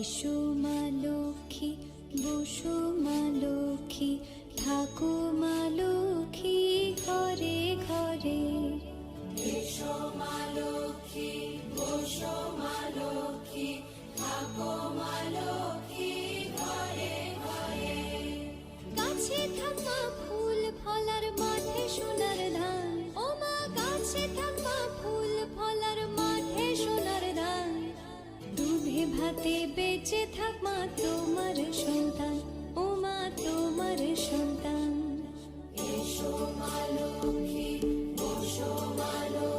এসো মা লক্ষ্মী, বসো মা লক্ষ্মী, থাকো মা লক্ষ্মী ঘরে ঘরে। এসো মা লক্ষ্মী, বসো মা লক্ষ্মী, থাকো মা লক্ষ্মী ঘরে ঘরে। গাছে থাকা ফুল ফলার মাঠে সোনার ধান, ও মা গাছে থাকা ফুল ফলার মাঠে সোনার ধান। দুধে ভাতে বেঁচে থাক মা তোমার সন্তান, ও মা তোমার সন্তান। এসো মা লক্ষ্মী, বসো মা লক্ষ্মী,